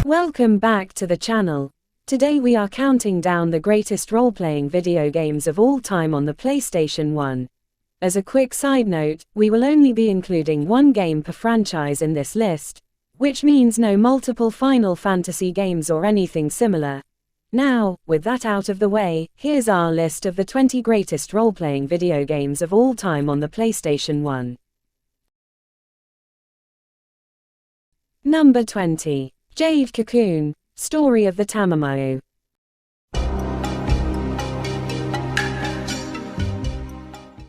Welcome back to the channel. Today we are counting down the greatest role-playing video games of all time on the PlayStation 1. As a quick side note, we will only be including one game per franchise in this list, which means no multiple Final Fantasy games or anything similar. Now, with that out of the way, here's our list of the 20 greatest role-playing video games of all time on the PlayStation 1. Number 20. Jade Cocoon, Story of the Tamamaru.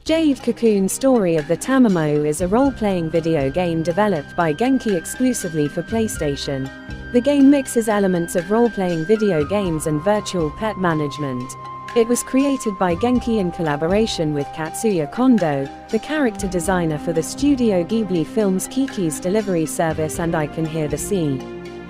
Jade Cocoon Story of the Tamamaru is a role-playing video game developed by Genki exclusively for PlayStation. The game mixes elements of role-playing video games and virtual pet management. It was created by Genki in collaboration with Katsuya Kondo, the character designer for the Studio Ghibli films Kiki's Delivery Service and I Can Hear the Sea.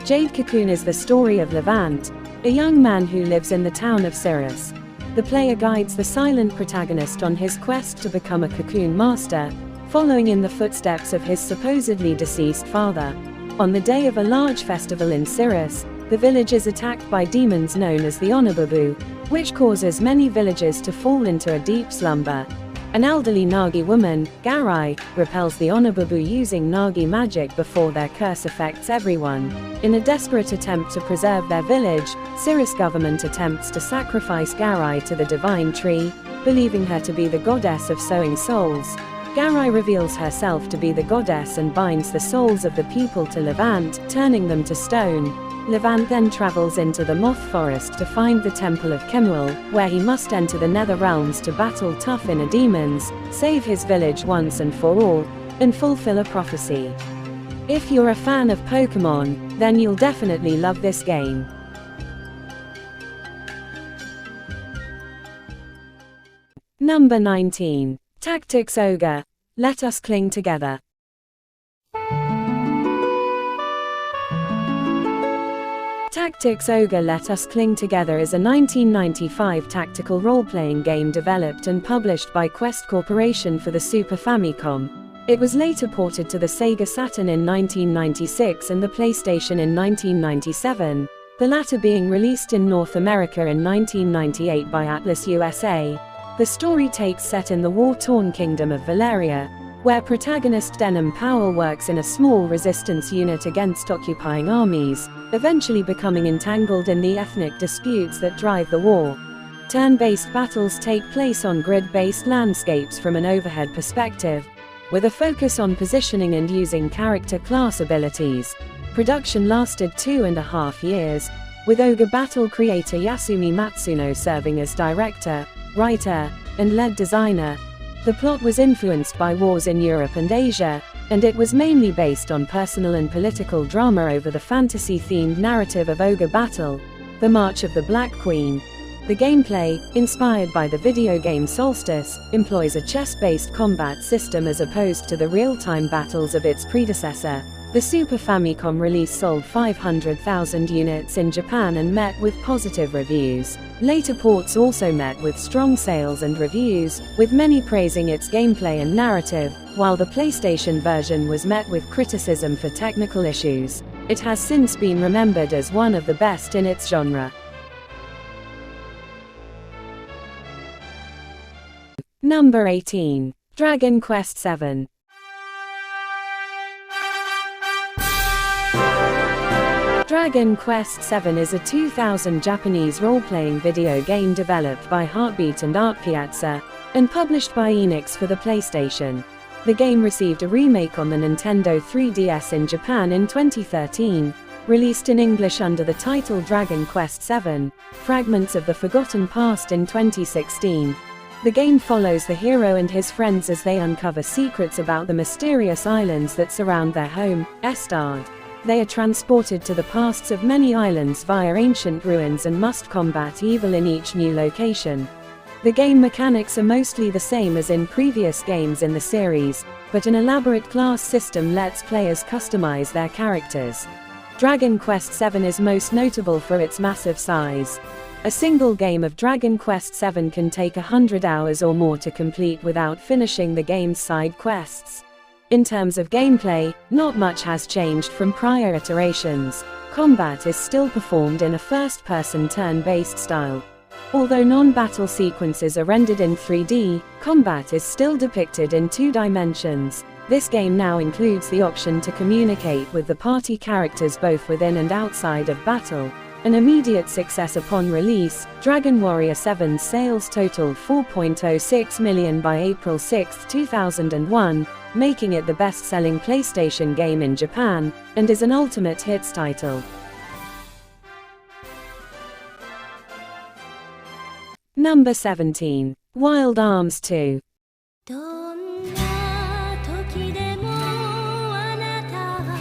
Jade Cocoon is the story of Levant, a young man who lives in the town of Sirius. The player guides the silent protagonist on his quest to become a cocoon master, following in the footsteps of his supposedly deceased father. On the day of a large festival in Sirius, the village is attacked by demons known as the Onobubu, which causes many villagers to fall into a deep slumber. An elderly Nagi woman, Garai, repels the Onobubu using Nagi magic before their curse affects everyone. In a desperate attempt to preserve their village, Sirius government attempts to sacrifice Garai to the divine tree, believing her to be the goddess of sowing souls. Garai reveals herself to be the goddess and binds the souls of the people to Levant, turning them to stone. Levant then travels into the Moth Forest to find the Temple of Kemuel, where he must enter the Nether Realms to battle tough inner demons, save his village once and for all, and fulfill a prophecy. If you're a fan of Pokemon, then you'll definitely love this game. Number 19. Tactics Ogre, Let Us Cling Together. Tactics Ogre Let Us Cling Together is a 1995 tactical role-playing game developed and published by Quest Corporation for the Super Famicom. It was later ported to the Sega Saturn in 1996 and the PlayStation in 1997, the latter being released in North America in 1998 by Atlas USA. The story takes set in the war-torn kingdom of Valeria, where protagonist Denham Powell works in a small resistance unit against occupying armies, eventually becoming entangled in the ethnic disputes that drive the war. Turn-based battles take place on grid-based landscapes from an overhead perspective, with a focus on positioning and using character class abilities. Production lasted 2.5 years, with Ogre Battle creator Yasumi Matsuno serving as director, writer, and lead designer. The plot was influenced by wars in Europe and Asia, and it was mainly based on personal and political drama over the fantasy-themed narrative of Ogre Battle, The March of the Black Queen. The gameplay, inspired by the video game Solstice, employs a chess-based combat system as opposed to the real-time battles of its predecessor. The Super Famicom release sold 500,000 units in Japan and met with positive reviews. Later ports also met with strong sales and reviews, with many praising its gameplay and narrative, while the PlayStation version was met with criticism for technical issues. It has since been remembered as one of the best in its genre. Number 18. Dragon Quest VII. Dragon Quest VII is a 2000 Japanese role-playing video game developed by Heartbeat and Art Piazza, and published by Enix for the PlayStation. The game received a remake on the Nintendo 3DS in Japan in 2013, released in English under the title Dragon Quest VII, Fragments of the Forgotten Past in 2016. The game follows the hero and his friends as they uncover secrets about the mysterious islands that surround their home, Estard. They are transported to the pasts of many islands via ancient ruins and must combat evil in each new location. The game mechanics are mostly the same as in previous games in the series, but an elaborate class system lets players customize their characters. Dragon Quest VII is most notable for its massive size. A single game of Dragon Quest VII can take 100 hours or more to complete without finishing the game's side quests. In terms of gameplay, not much has changed from prior iterations. Combat is still performed in a first-person turn-based style. Although non-battle sequences are rendered in 3D, combat is still depicted in 2 dimensions. This game now includes the option to communicate with the party characters both within and outside of battle. An immediate success upon release, Dragon Warrior 7's sales totaled 4.06 million by April 6, 2001, making it the best-selling PlayStation game in Japan, and is an ultimate hits title. Number 17. Wild Arms 2.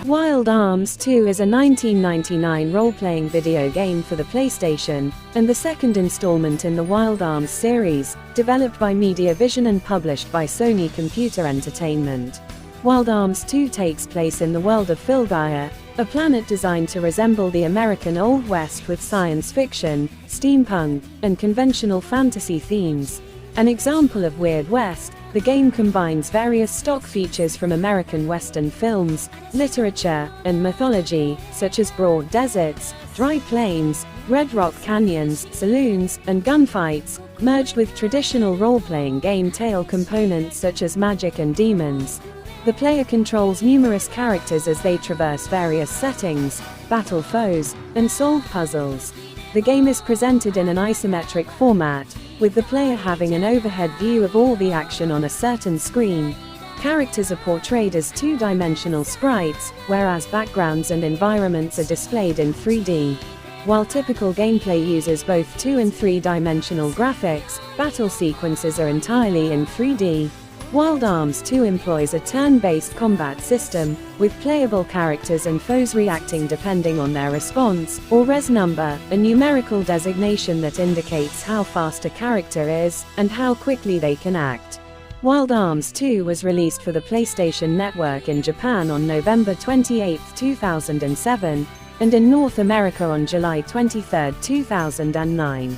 Wild Arms 2 is a 1999 role-playing video game for the PlayStation, and the second installment in the Wild Arms series, developed by Mediavision and published by Sony Computer Entertainment. Wild Arms 2 takes place in the world of Filgaia, a planet designed to resemble the American Old West with science fiction, steampunk, and conventional fantasy themes. An example of Weird West, the game combines various stock features from American Western films, literature, and mythology, such as broad deserts, dry plains, red rock canyons, saloons, and gunfights, merged with traditional role-playing game tale components such as magic and demons. The player controls numerous characters as they traverse various settings, battle foes, and solve puzzles. The game is presented in an isometric format, with the player having an overhead view of all the action on a certain screen. Characters are portrayed as 2-dimensional sprites, whereas backgrounds and environments are displayed in 3D. While typical gameplay uses both 2- and 3-dimensional graphics, battle sequences are entirely in 3D. Wild Arms 2 employs a turn-based combat system, with playable characters and foes reacting depending on their response, or res number, a numerical designation that indicates how fast a character is, and how quickly they can act. Wild Arms 2 was released for the PlayStation Network in Japan on November 28, 2007, and in North America on July 23, 2009.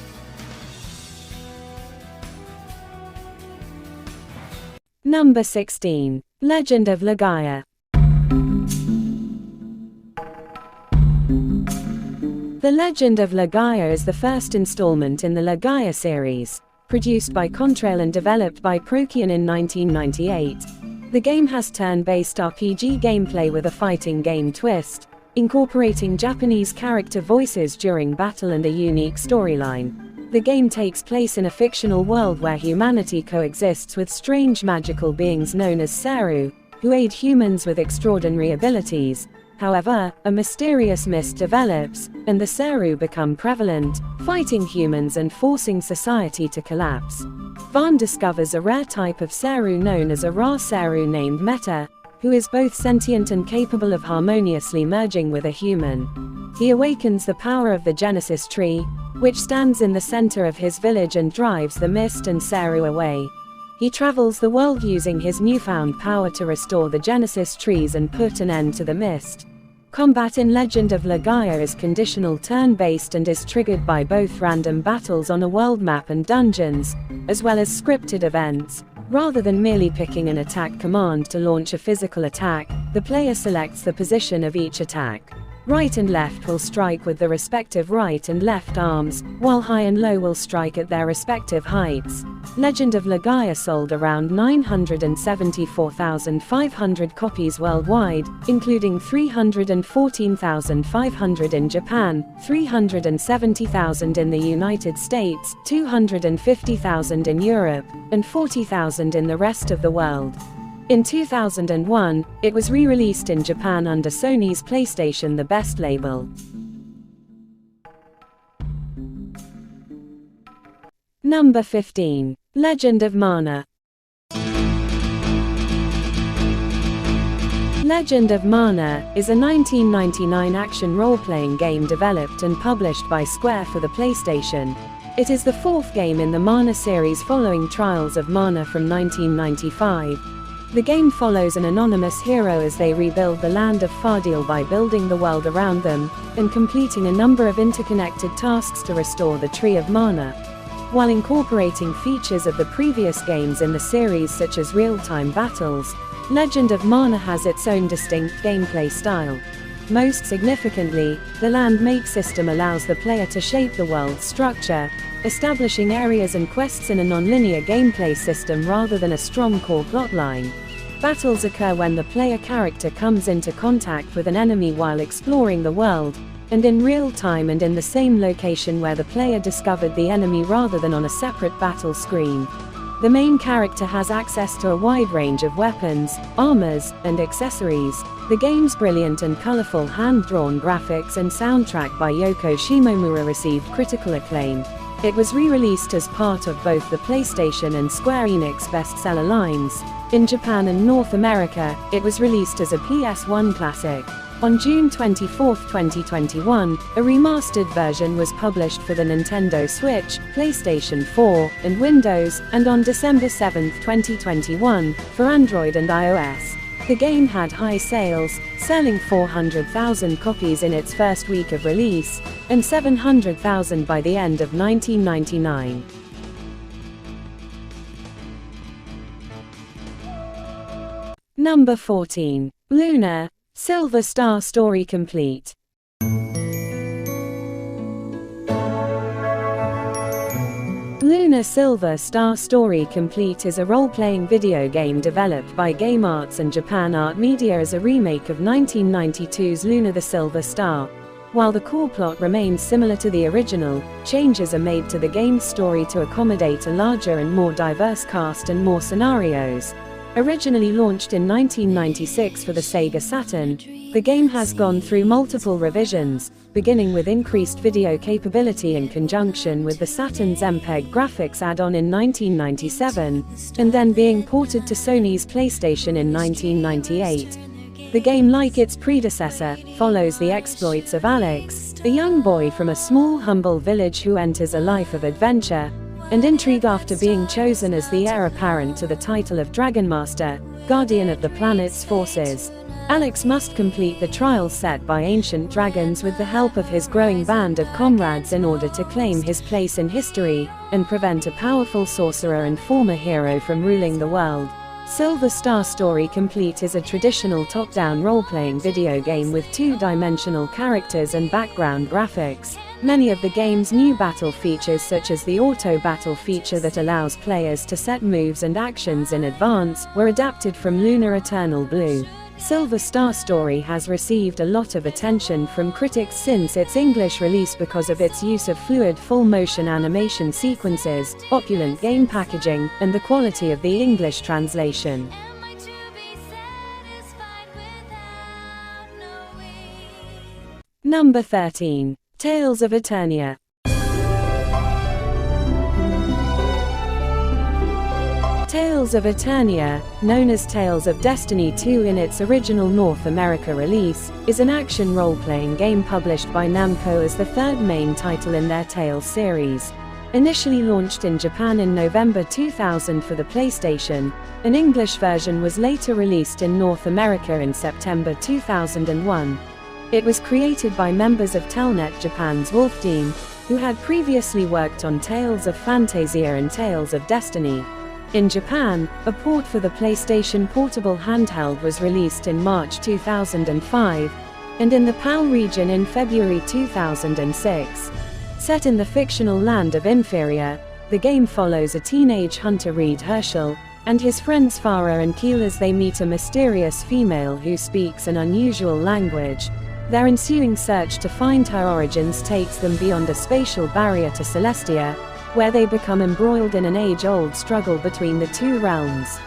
Number 16. Legend of Legaia. The Legend of Legaia is the first installment in the Legaia series, produced by Contrail and developed by Procyon in 1998. The game has turn-based RPG gameplay with a fighting game twist, incorporating Japanese character voices during battle and a unique storyline. The game takes place in a fictional world where humanity coexists with strange magical beings known as Seru, who aid humans with extraordinary abilities. However, a mysterious mist develops, and the Seru become prevalent, fighting humans and forcing society to collapse. Vaughn discovers a rare type of Seru known as a Ra Seru named Meta, who is both sentient and capable of harmoniously merging with a human. He awakens the power of the Genesis tree, which stands in the center of his village and drives the mist and Seru away. He travels the world using his newfound power to restore the Genesis trees and put an end to the mist. Combat in Legend of Legaia is conditional turn-based and is triggered by both random battles on a world map and dungeons, as well as scripted events. Rather than merely picking an attack command to launch a physical attack, the player selects the position of each attack. Right and left will strike with the respective right and left arms, while high and low will strike at their respective heights. Legend of Legaia sold around 974,500 copies worldwide, including 314,500 in Japan, 370,000 in the United States, 250,000 in Europe, and 40,000 in the rest of the world. In 2001, it was re-released in Japan under Sony's PlayStation The Best label. Number 15. Legend of Mana. Legend of Mana is a 1999 action role-playing game developed and published by Square for the PlayStation. It is the fourth game in the Mana series following Trials of Mana from 1995. The game follows an anonymous hero as they rebuild the land of Fardil by building the world around them, and completing a number of interconnected tasks to restore the Tree of Mana. While incorporating features of the previous games in the series such as real-time battles, Legend of Mana has its own distinct gameplay style. Most significantly, the land-make system allows the player to shape the world's structure, establishing areas and quests in a non-linear gameplay system rather than a strong core plotline. Battles occur when the player character comes into contact with an enemy while exploring the world, and in real time and in the same location where the player discovered the enemy rather than on a separate battle screen. The main character has access to a wide range of weapons, armors, and accessories. The game's brilliant and colorful hand-drawn graphics and soundtrack by Yoko Shimomura received critical acclaim. It was re-released as part of both the PlayStation and Square Enix bestseller lines. In Japan and North America, it was released as a PS1 classic. On June 24, 2021, a remastered version was published for the Nintendo Switch, PlayStation 4, and Windows, and on December 7, 2021, for Android and iOS. The game had high sales, selling 400,000 copies in its first week of release, and 700,000 by the end of 1999. Number 14. Lunar Silver Star Story Complete. Lunar Silver Star Story Complete is a role-playing video game developed by Game Arts and Japan Art Media as a remake of 1992's Lunar the Silver Star. While the core plot remains similar to the original, changes are made to the game's story to accommodate a larger and more diverse cast and more scenarios. Originally launched in 1996 for the Sega Saturn, the game has gone through multiple revisions, beginning with increased video capability in conjunction with the Saturn's MPEG graphics add-on in 1997, and then being ported to Sony's PlayStation in 1998. The game, like its predecessor, follows the exploits of Alex, a young boy from a small humble village who enters a life of adventure and intrigue after being chosen as the heir apparent to the title of Dragon Master, guardian of the planet's forces. Alex must complete the trials set by ancient dragons with the help of his growing band of comrades in order to claim his place in history, and prevent a powerful sorcerer and former hero from ruling the world. Silver Star Story Complete is a traditional top-down role-playing video game with two-dimensional characters and background graphics. Many of the game's new battle features, such as the auto battle feature that allows players to set moves and actions in advance, were adapted from Lunar Eternal Blue. Silver Star Story has received a lot of attention from critics since its English release because of its use of fluid full-motion animation sequences, opulent game packaging, and the quality of the English translation. Number 13. Tales of Eternia. Tales of Eternia, known as Tales of Destiny 2 in its original North America release, is an action role-playing game published by Namco as the third main title in their Tales series. Initially launched in Japan in November 2000 for the PlayStation, an English version was later released in North America in September 2001. It was created by members of Telnet Japan's Wolf Team, who had previously worked on Tales of Phantasia and Tales of Destiny. In Japan, a port for the PlayStation Portable handheld was released in March 2005, and in the PAL region in February 2006. Set in the fictional land of Inferior, the game follows a teenage hunter Reed Herschel and his friends Farah and Keel as they meet a mysterious female who speaks an unusual language. Their ensuing search to find her origins takes them beyond a spatial barrier to Celestia, where they become embroiled in an age-old struggle between the two realms.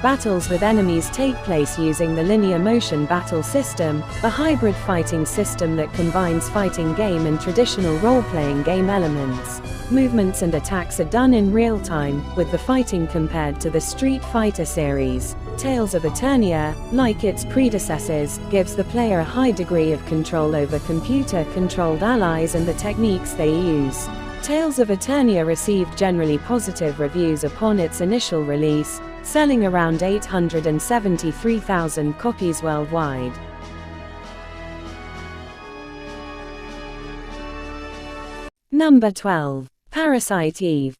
Battles with enemies take place using the linear motion battle system, a hybrid fighting system that combines fighting game and traditional role-playing game elements. Movements and attacks are done in real time, with the fighting compared to the Street Fighter series. Tales of Eternia, like its predecessors, gives the player a high degree of control over computer-controlled allies and the techniques they use. Tales of Eternia received generally positive reviews upon its initial release, selling around 873,000 copies worldwide. Number 12. Parasite Eve.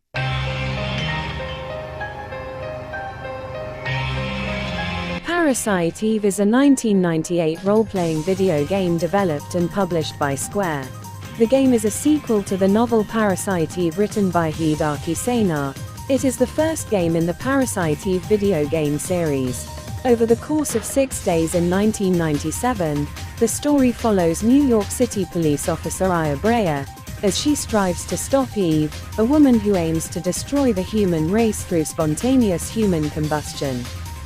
Parasite Eve is a 1998 role-playing video game developed and published by Square. The game is a sequel to the novel Parasite Eve written by Hideaki Seinar. It is the first game in the Parasite Eve video game series. Over the course of 6 days in 1997, the story follows New York City police officer Aya Brea, as she strives to stop Eve, a woman who aims to destroy the human race through spontaneous human combustion.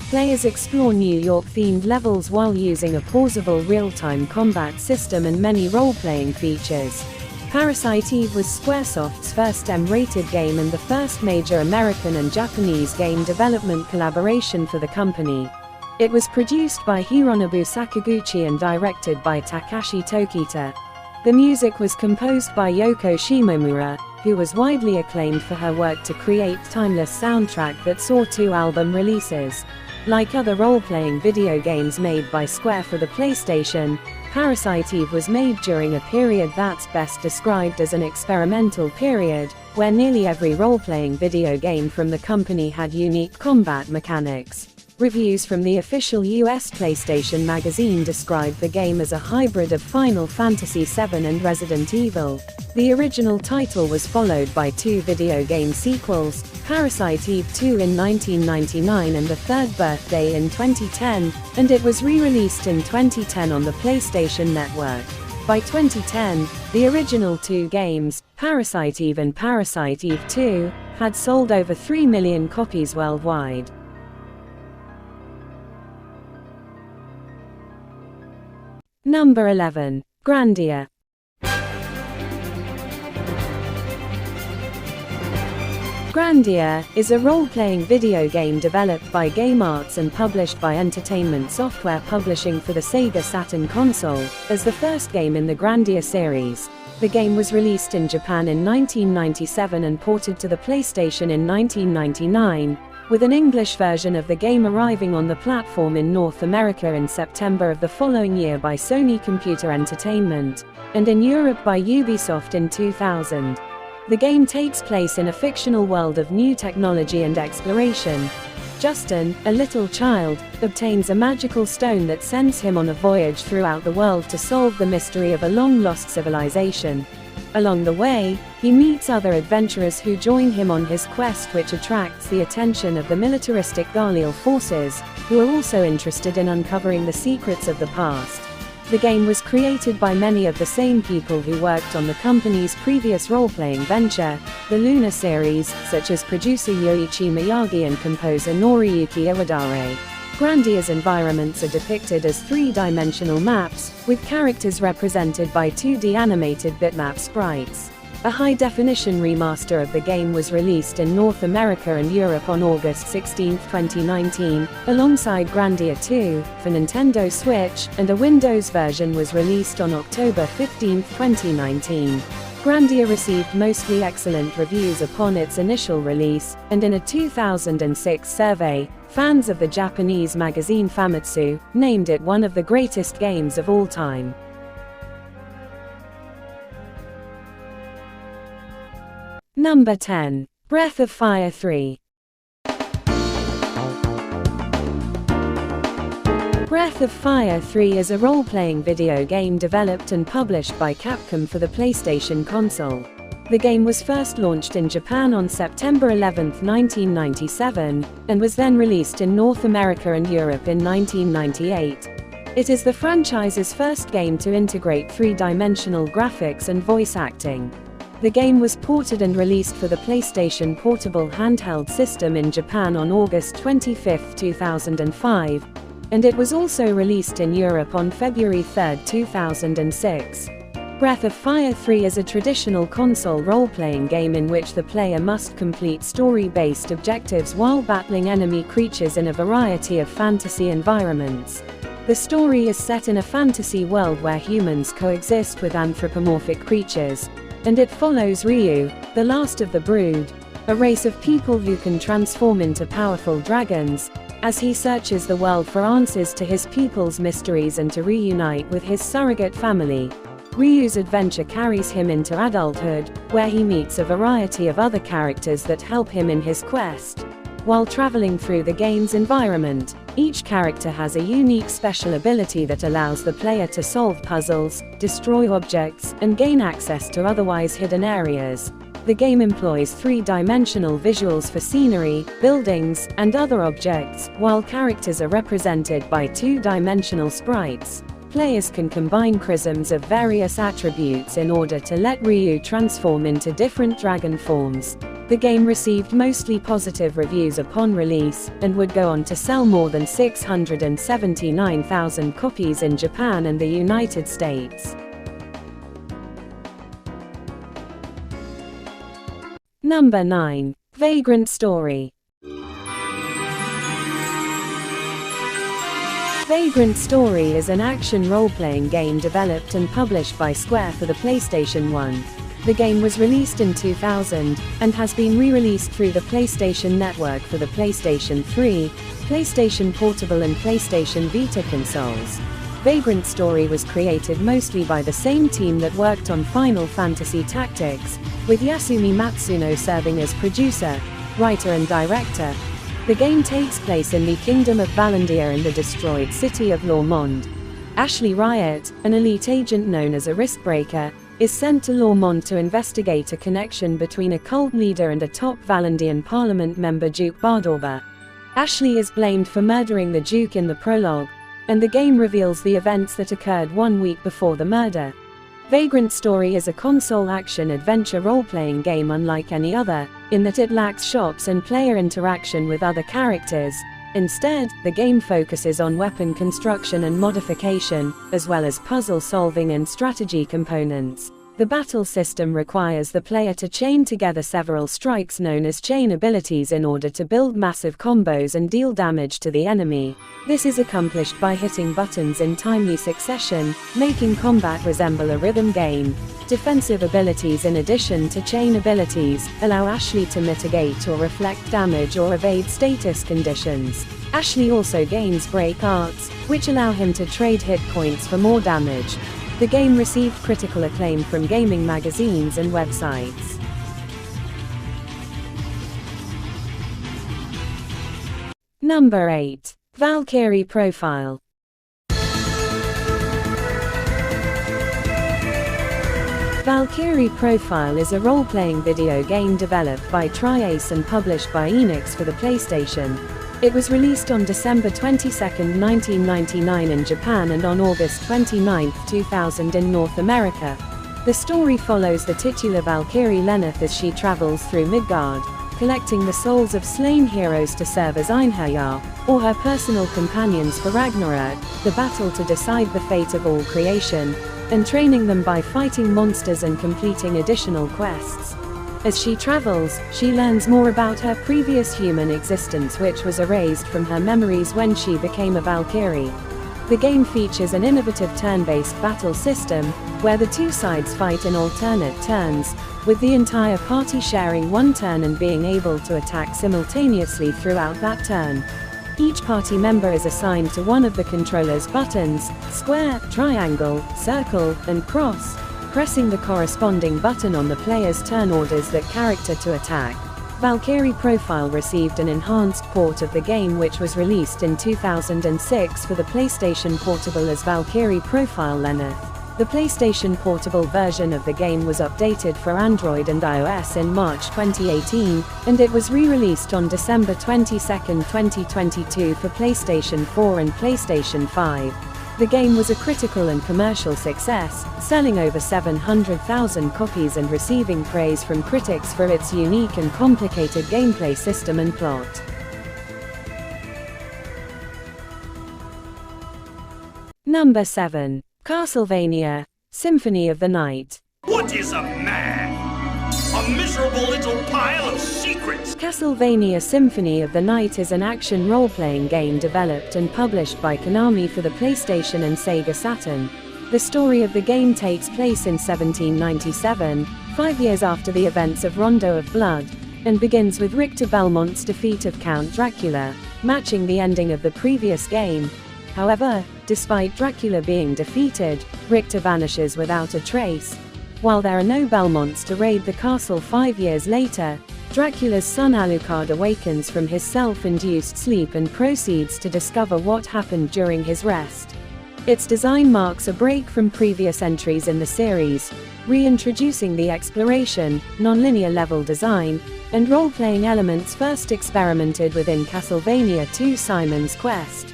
Players explore New York-themed levels while using a pausable real-time combat system and many role-playing features. Parasite Eve was Squaresoft's first M-rated game and the first major American and Japanese game development collaboration for the company. It was produced by Hironobu Sakaguchi and directed by Takashi Tokita. The music was composed by Yoko Shimomura, who was widely acclaimed for her work to create timeless soundtrack that saw 2 album releases. Like other role-playing video games made by Square for the PlayStation, Parasite Eve was made during a period that's best described as an experimental period, where nearly every role-playing video game from the company had unique combat mechanics. Reviews from the official US PlayStation magazine described the game as a hybrid of Final Fantasy VII and Resident Evil. The original title was followed by 2 video game sequels, Parasite Eve 2 in 1999 and The Third Birthday in 2010, and it was re-released in 2010 on the PlayStation Network. By 2010, the original 2 games, Parasite Eve and Parasite Eve 2, had sold over 3 million copies worldwide. Number 11. Grandia. Grandia is a role-playing video game developed by Game Arts and published by Entertainment Software Publishing for the Sega Saturn console, as the first game in the Grandia series. The game was released in Japan in 1997 and ported to the PlayStation in 1999, with an English version of the game arriving on the platform in North America in September of the following year by Sony Computer Entertainment, and in Europe by Ubisoft in 2000. The game takes place in a fictional world of new technology and exploration. Justin, a little child, obtains a magical stone that sends him on a voyage throughout the world to solve the mystery of a long-lost civilization. Along the way, he meets other adventurers who join him on his quest, which attracts the attention of the militaristic Galil forces, who are also interested in uncovering the secrets of the past. The game was created by many of the same people who worked on the company's previous role-playing venture, the Luna series, such as producer Yoichi Miyagi and composer Noriyuki Iwadare. Grandia's environments are depicted as 3-dimensional maps, with characters represented by 2D animated bitmap sprites. A high-definition remaster of the game was released in North America and Europe on August 16, 2019, alongside Grandia 2, for Nintendo Switch, and a Windows version was released on October 15, 2019. Grandia received mostly excellent reviews upon its initial release, and in a 2006 survey, fans of the Japanese magazine Famitsu named it one of the greatest games of all time. Number 10. Breath of Fire 3. Breath of Fire 3 is a role-playing video game developed and published by Capcom for the PlayStation console. The game was first launched in Japan on September 11, 1997, and was then released in North America and Europe in 1998. It is the franchise's first game to integrate 3-dimensional graphics and voice acting. The game was ported and released for the PlayStation Portable handheld system in Japan on August 25, 2005, and it was also released in Europe on February 3, 2006. Breath of Fire 3 is a traditional console role-playing game in which the player must complete story-based objectives while battling enemy creatures in a variety of fantasy environments. The story is set in a fantasy world where humans coexist with anthropomorphic creatures, and it follows Ryu, the last of the brood, a race of people who can transform into powerful dragons, as he searches the world for answers to his people's mysteries and to reunite with his surrogate family. Ryu's adventure carries him into adulthood, where he meets a variety of other characters that help him in his quest. While traveling through the game's environment, each character has a unique special ability that allows the player to solve puzzles, destroy objects, and gain access to otherwise hidden areas. The game employs three-dimensional visuals for scenery, buildings, and other objects, while characters are represented by two-dimensional sprites. Players can combine prisms of various attributes in order to let Ryu transform into different dragon forms. The game received mostly positive reviews upon release, and would go on to sell more than 679,000 copies in Japan and the United States. Number 9. Vagrant Story. Vagrant Story is an action role-playing game developed and published by Square for the PlayStation 1. The game was released in 2000, and has been re-released through the PlayStation Network for the PlayStation 3, PlayStation Portable and PlayStation Vita consoles. Vagrant Story was created mostly by the same team that worked on Final Fantasy Tactics, with Yasumi Matsuno serving as producer, writer and director. The game takes place in the Kingdom of Valandia in the destroyed city of Lormond. Ashley Riot, an elite agent known as a Riskbreaker, is sent to Lormond to investigate a connection between a cult leader and a top Valandian parliament member Duke Bardorba. Ashley is blamed for murdering the Duke in the prologue, and the game reveals the events that occurred 1 week before the murder. Vagrant Story is a console action-adventure role-playing game unlike any other, in that it lacks shops and player interaction with other characters. Instead, the game focuses on weapon construction and modification, as well as puzzle solving and strategy components. The battle system requires the player to chain together several strikes known as chain abilities in order to build massive combos and deal damage to the enemy. This is accomplished by hitting buttons in timely succession, making combat resemble a rhythm game. Defensive abilities in addition to chain abilities allow Ashley to mitigate or reflect damage or evade status conditions. Ashley also gains break arts, which allow him to trade hit points for more damage. The game received critical acclaim from gaming magazines and websites. Number 8. Valkyrie Profile. Valkyrie Profile is a role-playing video game developed by Tri-Ace and published by Enix for the PlayStation. It was released on December 22, 1999 in Japan and on August 29, 2000 in North America. The story follows the titular Valkyrie Lenneth as she travels through Midgard, collecting the souls of slain heroes to serve as Einherjar, or her personal companions for Ragnarok, the battle to decide the fate of all creation, and training them by fighting monsters and completing additional quests. As she travels, she learns more about her previous human existence, which was erased from her memories when she became a Valkyrie. The game features an innovative turn-based battle system, where the two sides fight in alternate turns, with the entire party sharing one turn and being able to attack simultaneously throughout that turn. Each party member is assigned to one of the controller's buttons: square, triangle, circle, and cross. Pressing the corresponding button on the player's turn orders that character to attack. Valkyrie Profile received an enhanced port of the game, which was released in 2006 for the PlayStation Portable as Valkyrie Profile Lenneth. The PlayStation Portable version of the game was updated for Android and iOS in March 2018, and it was re-released on December 22, 2022 for PlayStation 4 and PlayStation 5. The game was a critical and commercial success, selling over 700,000 copies and receiving praise from critics for its unique and complicated gameplay system and plot. Number 7. Castlevania: Symphony of the Night. What is a man? A miserable little pile of secrets! Castlevania Symphony of the Night is an action role-playing game developed and published by Konami for the PlayStation and Sega Saturn. The story of the game takes place in 1797, 5 years after the events of Rondo of Blood, and begins with Richter Belmont's defeat of Count Dracula, matching the ending of the previous game. However, despite Dracula being defeated, Richter vanishes without a trace. While there are no Belmonts to raid the castle 5 years later, Dracula's son Alucard awakens from his self-induced sleep and proceeds to discover what happened during his rest. Its design marks a break from previous entries in the series, reintroducing the exploration, non-linear level design, and role-playing elements first experimented with in Castlevania II: Simon's Quest.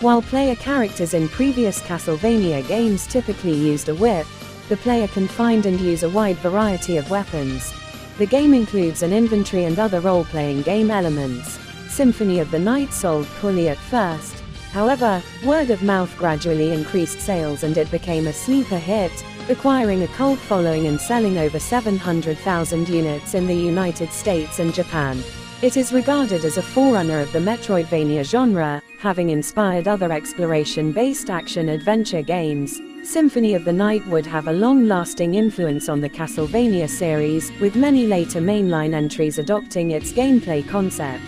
While player characters in previous Castlevania games typically used a whip, the player can find and use a wide variety of weapons. The game includes an inventory and other role-playing game elements. Symphony of the Night sold poorly at first. However, word of mouth gradually increased sales and it became a sleeper hit, acquiring a cult following and selling over 700,000 units in the United States and Japan. It is regarded as a forerunner of the Metroidvania genre, having inspired other exploration-based action-adventure games. Symphony of the Night would have a long-lasting influence on the Castlevania series, with many later mainline entries adopting its gameplay concept.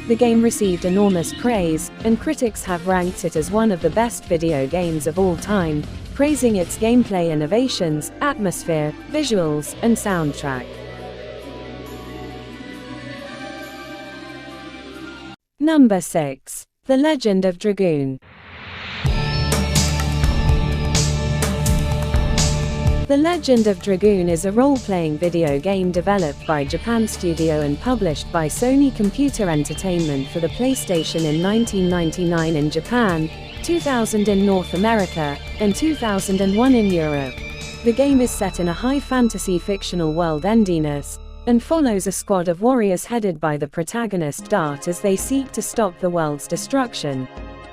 The game received enormous praise, and critics have ranked it as one of the best video games of all time, praising its gameplay innovations, atmosphere, visuals, and soundtrack. Number 6. The Legend of Dragoon. The Legend of Dragoon is a role-playing video game developed by Japan Studio and published by Sony Computer Entertainment for the PlayStation in 1999 in Japan, 2000 in North America, and 2001 in Europe. The game is set in a high fantasy fictional world Endiness, and follows a squad of warriors headed by the protagonist Dart as they seek to stop the world's destruction.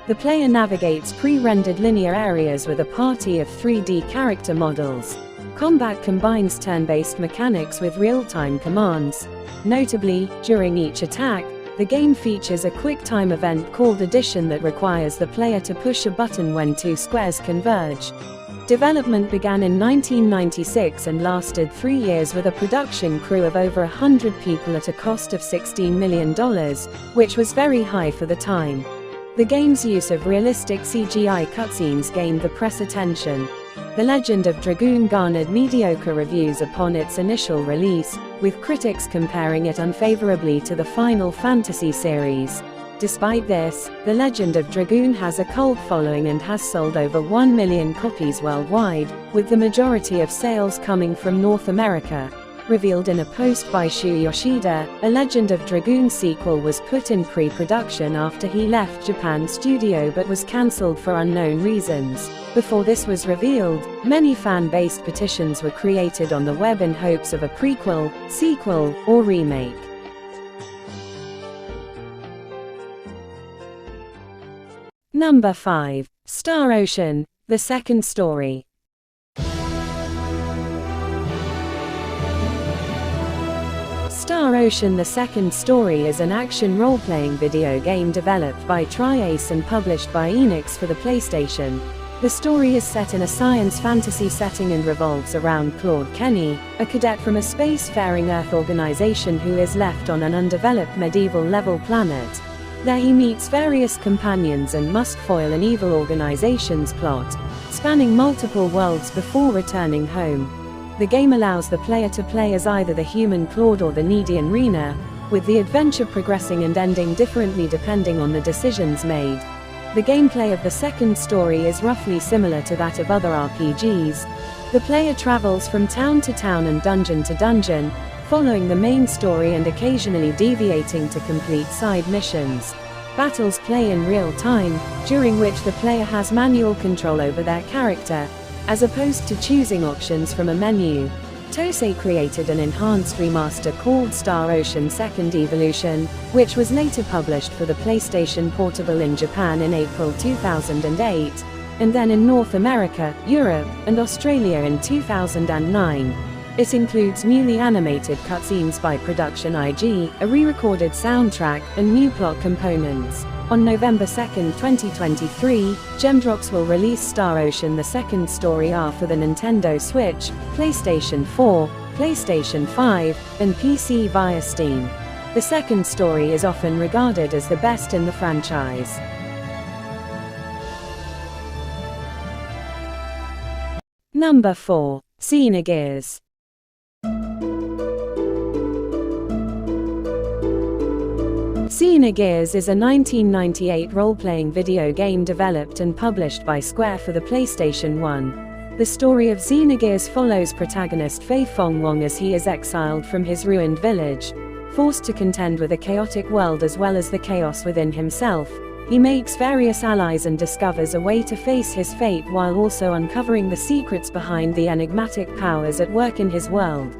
The player navigates pre-rendered linear areas with a party of 3D character models. Combat combines turn-based mechanics with real-time commands. Notably, during each attack, the game features a quick-time event called Addition that requires the player to push a button when two squares converge. Development began in 1996 and lasted 3 years with a production crew of over 100 people at a cost of $16 million, which was very high for the time. The game's use of realistic CGI cutscenes gained the press attention. The Legend of Dragoon garnered mediocre reviews upon its initial release, with critics comparing it unfavorably to the Final Fantasy series. Despite this, The Legend of Dragoon has a cult following and has sold over 1 million copies worldwide, with the majority of sales coming from North America. Revealed in a post by Shu Yoshida, a Legend of Dragoon sequel was put in pre-production after he left Japan Studio but was cancelled for unknown reasons. Before this was revealed, many fan-based petitions were created on the web in hopes of a prequel, sequel, or remake. Number 5. Star Ocean: The Second Story. Star Ocean: The Second Story is an action role-playing video game developed by Tri-Ace and published by Enix for the PlayStation. The story is set in a science fantasy setting and revolves around Claude Kenny, a cadet from a space-faring Earth organization who is left on an undeveloped medieval-level planet. There he meets various companions and must foil an evil organization's plot, spanning multiple worlds before returning home. The game allows the player to play as either the human Claude or the Needian Rena, with the adventure progressing and ending differently depending on the decisions made. The gameplay of the second story is roughly similar to that of other RPGs. The player travels from town to town and dungeon to dungeon, following the main story and occasionally deviating to complete side missions. Battles play in real time, during which the player has manual control over their character, as opposed to choosing options from a menu. Tosei created an enhanced remaster called Star Ocean Second Evolution, which was later published for the PlayStation Portable in Japan in April 2008, and then in North America, Europe, and Australia in 2009. It includes newly animated cutscenes by Production IG, a re-recorded soundtrack, and new plot components. On November 2, 2023, Gemdrops will release Star Ocean: The Second Story R for the Nintendo Switch, PlayStation 4, PlayStation 5, and PC via Steam. The second story is often regarded as the best in the franchise. Number 4. Xenogears. Xenogears is a 1998 role-playing video game developed and published by Square for the PlayStation 1. The story of Xenogears follows protagonist Fei Fong-Wong as he is exiled from his ruined village. Forced to contend with a chaotic world as well as the chaos within himself, he makes various allies and discovers a way to face his fate while also uncovering the secrets behind the enigmatic powers at work in his world.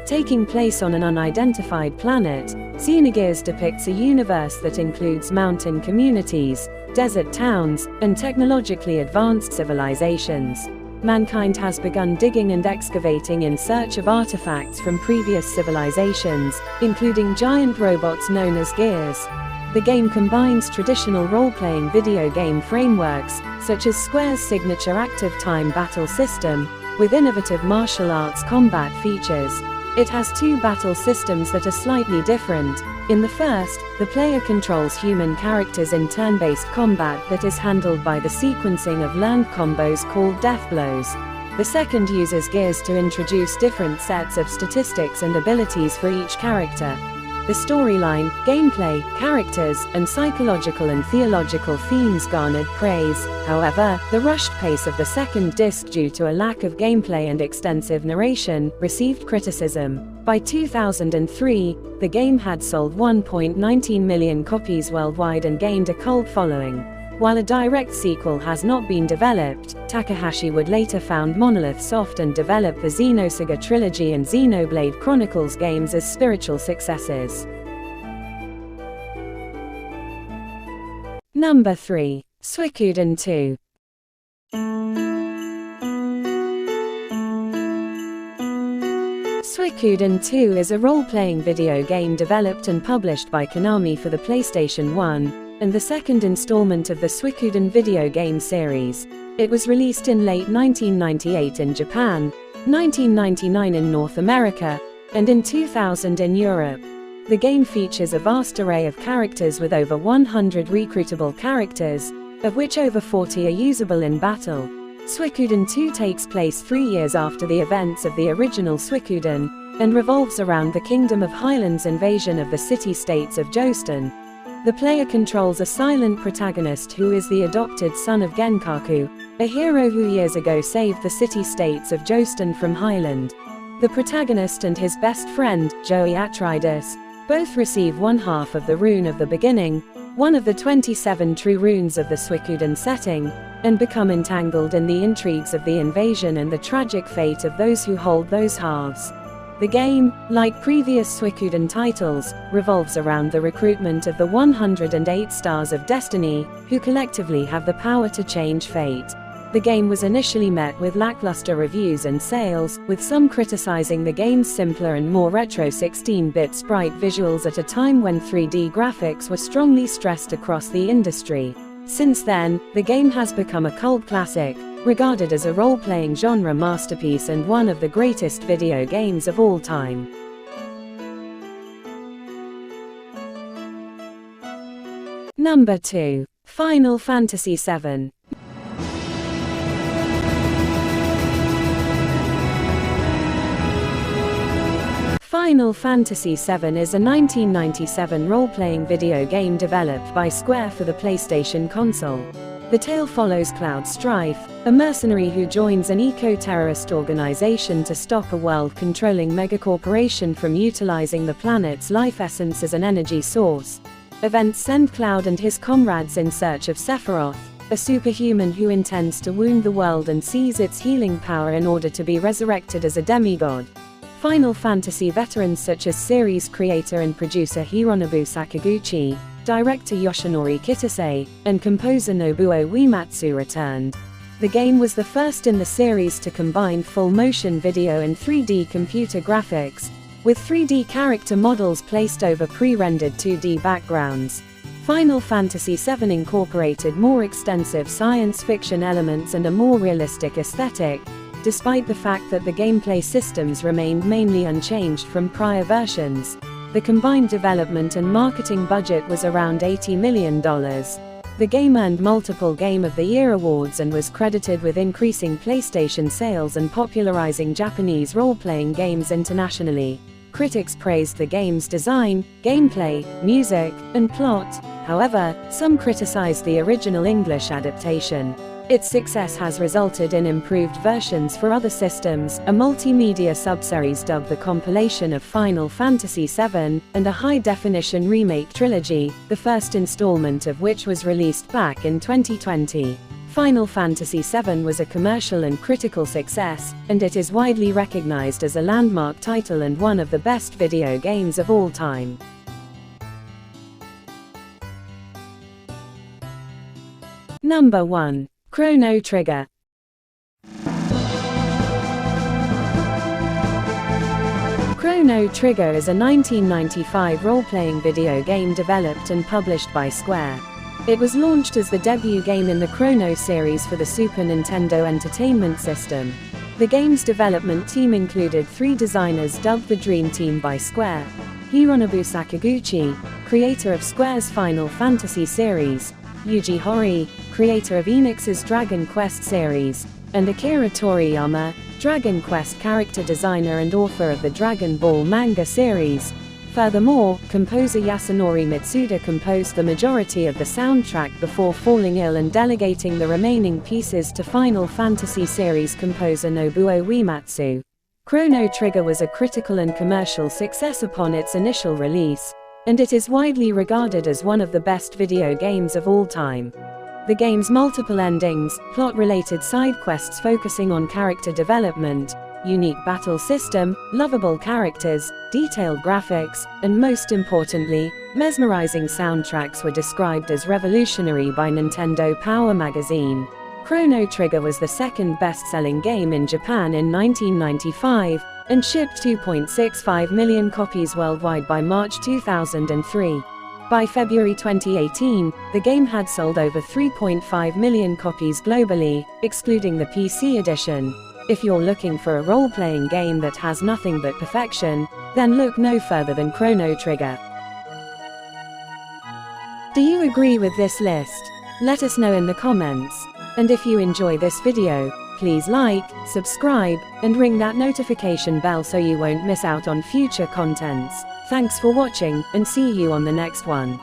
Taking place on an unidentified planet, Xenogears depicts a universe that includes mountain communities, desert towns, and technologically advanced civilizations. Mankind has begun digging and excavating in search of artifacts from previous civilizations, including giant robots known as gears. The game combines traditional role-playing video game frameworks, such as Square's signature active time battle system, with innovative martial arts combat features. It has two battle systems that are slightly different. In the first, the player controls human characters in turn-based combat that is handled by the sequencing of learned combos called death blows. The second uses gears to introduce different sets of statistics and abilities for each character. The storyline, gameplay, characters, and psychological and theological themes garnered praise. However, the rushed pace of the second disc due to a lack of gameplay and extensive narration received criticism. By 2003, the game had sold 1.19 million copies worldwide and gained a cult following. While a direct sequel has not been developed, Takahashi would later found Monolith Soft and develop the Xenosaga trilogy and Xenoblade Chronicles games as spiritual successors. Number 3. Suikoden 2. Suikoden 2 is a role-playing video game developed and published by Konami for the PlayStation 1, and the second installment of the Suikoden video game series. It was released in late 1998 in Japan, 1999 in North America, and in 2000 in Europe. The game features a vast array of characters with over 100 recruitable characters, of which over 40 are usable in battle. Suikoden 2 takes place 3 years after the events of the original Suikoden, and revolves around the Kingdom of Highland's invasion of the city-states of Joestar. The player controls a silent protagonist who is the adopted son of Genkaku, a hero who years ago saved the city-states of Joestar from Highland. The protagonist and his best friend, Joey Atreides, both receive one half of the Rune of the Beginning, one of the 27 true runes of the Suikoden setting, and become entangled in the intrigues of the invasion and the tragic fate of those who hold those halves. The game, like previous Suikoden titles, revolves around the recruitment of the 108 Stars of Destiny, who collectively have the power to change fate. The game was initially met with lackluster reviews and sales, with some criticizing the game's simpler and more retro 16-bit sprite visuals at a time when 3D graphics were strongly stressed across the industry. Since then, the game has become a cult classic, regarded as a role-playing genre masterpiece and one of the greatest video games of all time. Number 2. Final Fantasy VII. Final Fantasy VII is a 1997 role-playing video game developed by Square for the PlayStation console. The tale follows Cloud Strife, a mercenary who joins an eco-terrorist organization to stop a world-controlling megacorporation from utilizing the planet's life essence as an energy source. Events send Cloud and his comrades in search of Sephiroth, a superhuman who intends to wound the world and seize its healing power in order to be resurrected as a demigod. Final Fantasy veterans such as series creator and producer Hironobu Sakaguchi, director Yoshinori Kitase, and composer Nobuo Uematsu returned. The game was the first in the series to combine full-motion video and 3D computer graphics, with 3D character models placed over pre-rendered 2D backgrounds. Final Fantasy VII incorporated more extensive science fiction elements and a more realistic aesthetic, despite the fact that the gameplay systems remained mainly unchanged from prior versions. The combined development and marketing budget was around $80 million. The game earned multiple Game of the Year awards and was credited with increasing PlayStation sales and popularizing Japanese role-playing games internationally. Critics praised the game's design, gameplay, music, and plot. However, some criticized the original English adaptation. Its success has resulted in improved versions for other systems, a multimedia subseries dubbed the compilation of Final Fantasy VII, and a high-definition remake trilogy, the first installment of which was released back in 2020. Final Fantasy VII was a commercial and critical success, and it is widely recognized as a landmark title and one of the best video games of all time. Number 1. Chrono Trigger. Chrono Trigger is a 1995 role-playing video game developed and published by Square. It was launched as the debut game in the Chrono series for the Super Nintendo Entertainment System. The game's development team included 3 designers dubbed the Dream Team by Square: Hironobu Sakaguchi, creator of Square's Final Fantasy series; Yuji Horii, creator of Enix's Dragon Quest series; and Akira Toriyama, Dragon Quest character designer and author of the Dragon Ball manga series. Furthermore, composer Yasunori Mitsuda composed the majority of the soundtrack before falling ill and delegating the remaining pieces to Final Fantasy series composer Nobuo Uematsu. Chrono Trigger was a critical and commercial success upon its initial release, and it is widely regarded as one of the best video games of all time. The game's multiple endings, plot-related side quests focusing on character development, unique battle system, lovable characters, detailed graphics, and most importantly, mesmerizing soundtracks were described as revolutionary by Nintendo Power magazine. Chrono Trigger was the second best-selling game in Japan in 1995, and shipped 2.65 million copies worldwide by March 2003. By February 2018, the game had sold over 3.5 million copies globally, excluding the PC edition. If you're looking for a role-playing game that has nothing but perfection, then look no further than Chrono Trigger. Do you agree with this list? Let us know in the comments. And if you enjoy this video, please like, subscribe, and ring that notification bell so you won't miss out on future contents. Thanks for watching, and see you on the next one.